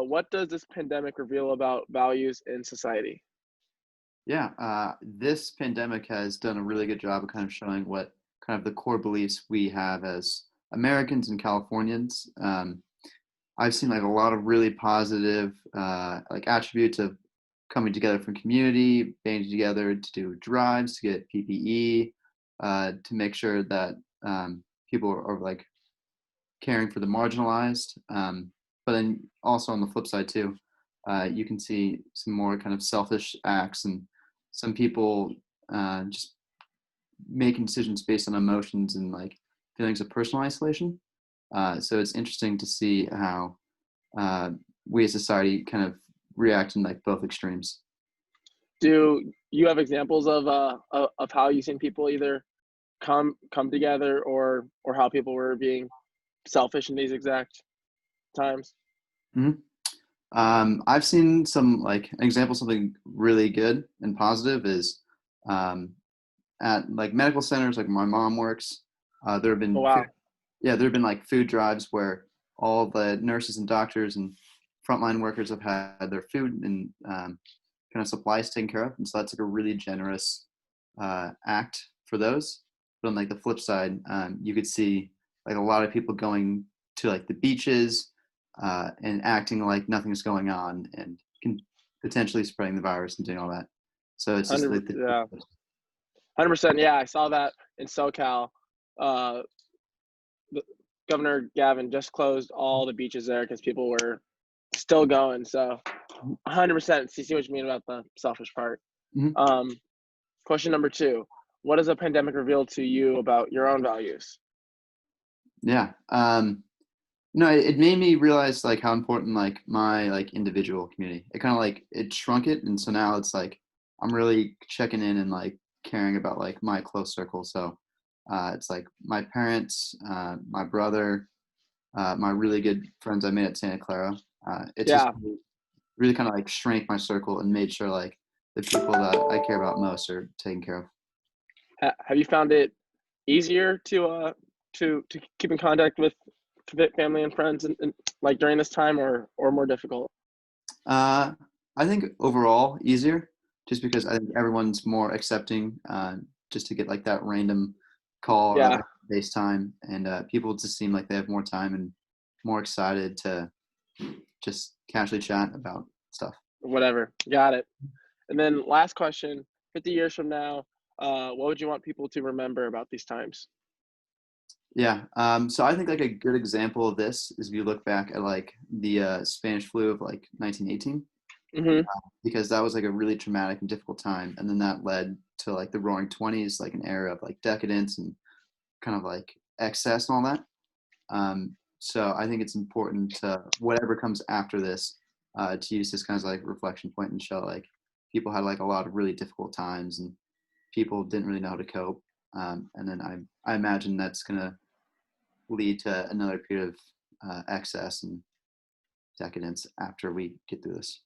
what does this pandemic reveal about values in society? Yeah, this pandemic has done a really good job of kind of showing what kind of the core beliefs we have as Americans and Californians. I've seen like a lot of really positive like attributes of coming together from community, banding together to do drives, to get PPE, to make sure that people are like caring for the marginalized. But then also on the flip side too, you can see some more kind of selfish acts and some people just making decisions based on emotions and like feelings of personal isolation. So it's interesting to see how uh, we as society kind of react in like both extremes. Do you have examples of how you've seen people either come together or how people were being selfish in these exact times? Mhm. I've seen some like an example of something really good and positive is um, at like medical centers, like my mom works. There have Oh been wow, yeah, there have been like food drives where all the nurses and doctors and frontline workers have had their food and kind of supplies taken care of, and so that's like a really generous act for those. But on like the flip side, you could see like a lot of people going to like the beaches and acting like nothing's going on and can potentially spreading the virus and doing all that. So it's just 100 like yeah, 100%. Yeah, I saw that in SoCal. Uh, the, Governor Gavin just closed all the beaches there because people were still going. So 100% see what you mean about the selfish part. Mhm. Um, Question number two: what has a pandemic revealed to you about your own values? Yeah. No, it made me realize like how important like my like individual community. It kind of like it shrunk it, and so now it's like I'm really checking in and like caring about like my close circle. So it's like my parents, my brother, my really good friends I made at Santa Clara. It's just Yeah, really kind of like shrank my circle and made sure like the people that I care about most are taken care of. have you found it easier to keep in contact with family and friends and like during this time or more difficult? Uh, I think overall easier, just because I think everyone's more accepting, just to get like that random call or Yeah, like FaceTime, and people just seem like they have more time and more excited to just casually chat about stuff. whatever. Got it. And then last question: 50 years from now, what would you want people to remember about these times? Yeah. So I think like a good example of this is if you look back at like the Spanish flu of like 1918, Hmm. because that was like a really traumatic and difficult time, and then that led to like the Roaring Twenties, like an era of like decadence and kind of like excess and all that. So I think it's important to whatever comes after this to use this kind of like reflection point and show like people had like a lot of really difficult times and people didn't really know how to cope. And then I imagine that's gonna lead to another period of excess and decadence after we get through this.